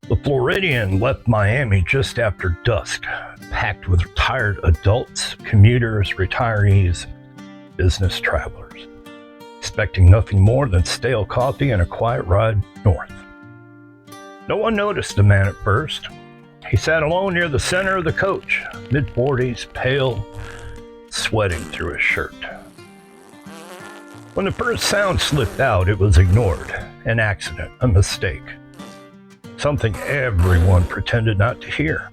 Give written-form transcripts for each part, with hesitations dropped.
The Floridian left Miami just after dusk, packed with retired adults, commuters, retirees, business travelers, expecting nothing more than stale coffee and a quiet ride north. No one noticed the man at first. He sat alone near the center of the coach, mid-40s, pale, sweating through his shirt. When the first sound slipped out, it was ignored. An accident, a mistake. Something everyone pretended not to hear.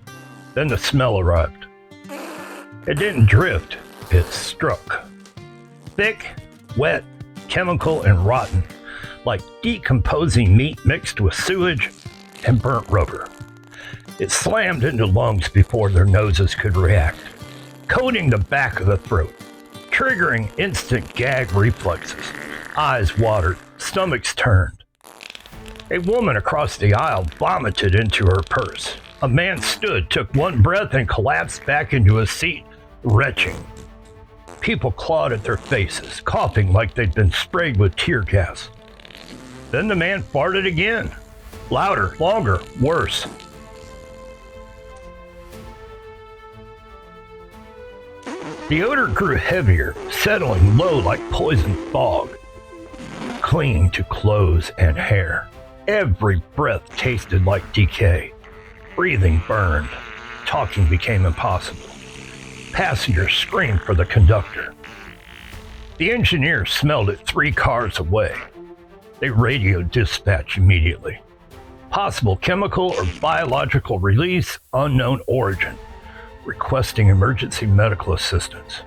Then the smell arrived. It didn't drift, it struck. Thick, wet, chemical, and rotten, like decomposing meat mixed with sewage and burnt rubber. It slammed into lungs before their noses could react, coating the back of the throat, triggering instant gag reflexes. Eyes watered, stomachs turned. A woman across the aisle vomited into her purse. A man stood, took one breath, and collapsed back into his seat, retching. People clawed at their faces, coughing like they'd been sprayed with tear gas. Then the man farted again. Louder, longer, worse. The odor grew heavier, settling low like poison fog, clinging to clothes and hair. Every breath tasted like decay. Breathing burned. Talking became impossible. Passengers screamed for the conductor. The engineer smelled it 3 cars away. They radioed dispatch immediately. Possible chemical or biological release, unknown origin. Requesting emergency medical assistance.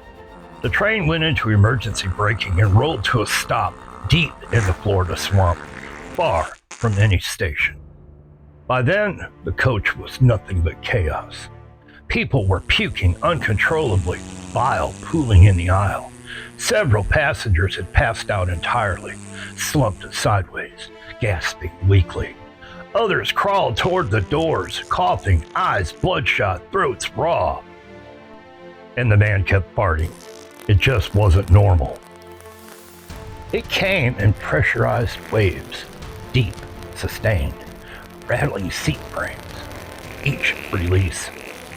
The train went into emergency braking and rolled to a stop deep in the Florida swamp, far from any station. By then, the coach was nothing but chaos. People were puking uncontrollably, bile pooling in the aisle. Several passengers had passed out entirely, slumped sideways, gasping weakly. Others crawled toward the doors, coughing, eyes bloodshot, throats raw. And the man kept farting. It just wasn't normal. It came in pressurized waves, deep, sustained, rattling seat frames. Each release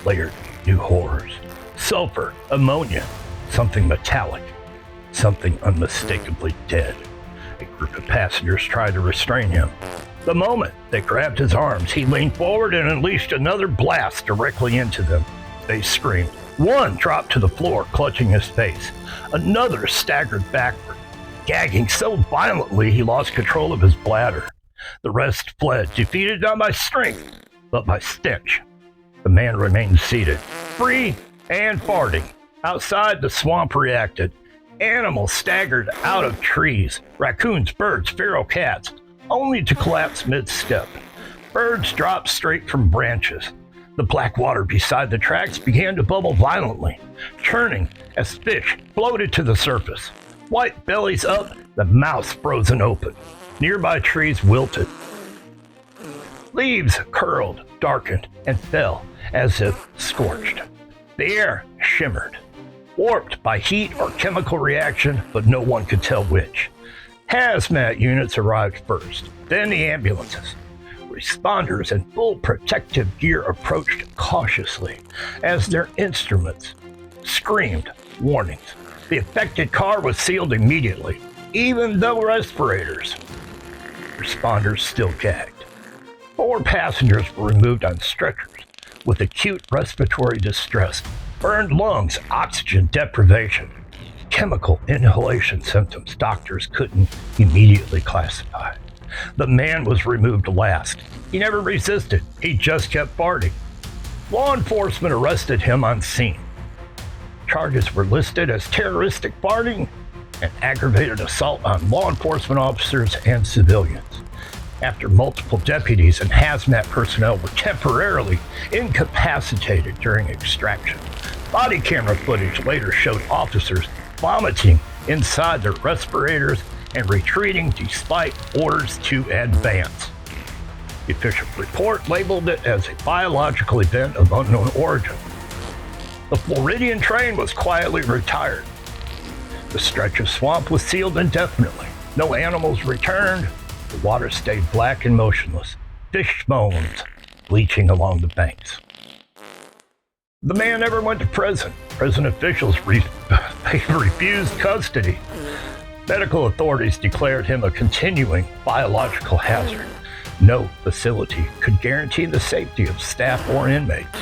layered new horrors. Sulfur, ammonia, something metallic, something unmistakably dead. A group of passengers tried to restrain him. The moment they grabbed his arms, he leaned forward and unleashed another blast directly into them. They screamed. One dropped to the floor, clutching his face. Another staggered backward, gagging so violently he lost control of his bladder. The rest fled, defeated not by strength, but by stench. The man remained seated, free and farting. Outside, the swamp reacted. Animals staggered out of trees, raccoons, birds, feral cats, only to collapse mid-step. Birds dropped straight from branches. The black water beside the tracks began to bubble violently, churning as fish floated to the surface. White bellies up, the mouths frozen open. Nearby trees wilted. Leaves curled, darkened, and fell as if scorched. The air shimmered, warped by heat or chemical reaction, but no one could tell which. Hazmat units arrived first, then the ambulances. Responders in full protective gear approached cautiously as their instruments screamed warnings. The affected car was sealed immediately, even though respirators. Responders still gagged. 4 passengers were removed on stretchers with acute respiratory distress, burned lungs, oxygen deprivation, chemical inhalation symptoms doctors couldn't immediately classify. The man was removed last. He never resisted. He just kept farting. Law enforcement arrested him on scene. Charges were listed as terroristic farting and aggravated assault on law enforcement officers and civilians. After multiple deputies and hazmat personnel were temporarily incapacitated during extraction, body camera footage later showed officers vomiting inside their respirators and retreating despite orders to advance. The official report labeled it as a biological event of unknown origin. The Floridian train was quietly retired. The stretch of swamp was sealed indefinitely. No animals returned. The water stayed black and motionless. Fish bones bleaching along the banks. The man never went to prison. Prison officials refused custody. Medical authorities declared him a continuing biological hazard. No facility could guarantee the safety of staff or inmates.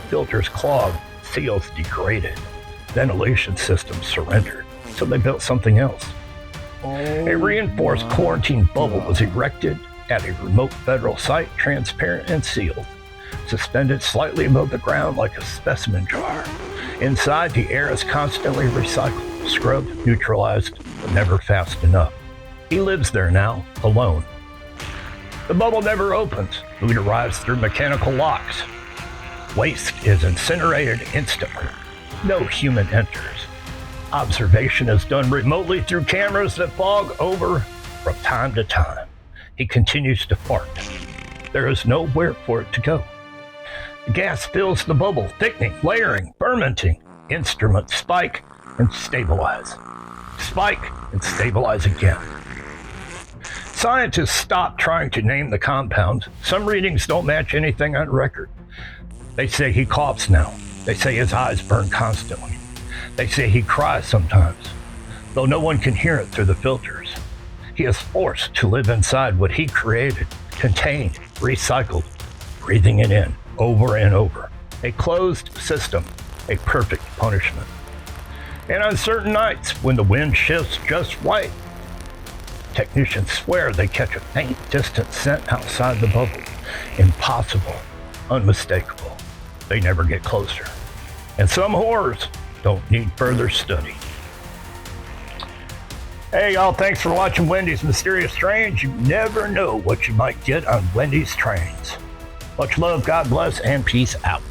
Filters clogged, seals degraded, ventilation systems surrendered, so they built something else. A reinforced quarantine bubble was erected at a remote federal site, transparent and sealed, suspended slightly above the ground like a specimen jar. Inside, the air is constantly recycled, scrubbed, neutralized, but never fast enough. He lives there now, alone. The bubble never opens. Food arrives through mechanical locks. Waste is incinerated instantly. No human enters. Observation is done remotely through cameras that fog over from time to time. He continues to fart. There is nowhere for it to go. The gas fills the bubble, thickening, layering, fermenting. Instruments spike and stabilize. Spike and stabilize again. Scientists stop trying to name the compounds. Some readings don't match anything on record. They say he coughs now. They say his eyes burn constantly. They say he cries sometimes, though no one can hear it through the filters. He is forced to live inside what he created, contained, recycled, breathing it in over and over. A closed system, a perfect punishment. And on certain nights, when the wind shifts just right, technicians swear they catch a faint, distant scent outside the bubble. Impossible, unmistakable. They never get closer. And some horrors don't need further study. Hey y'all, thanks for watching Wendy's Mysterious Trains. You never know what you might get on Wendy's Trains. Much love, God bless, and peace out.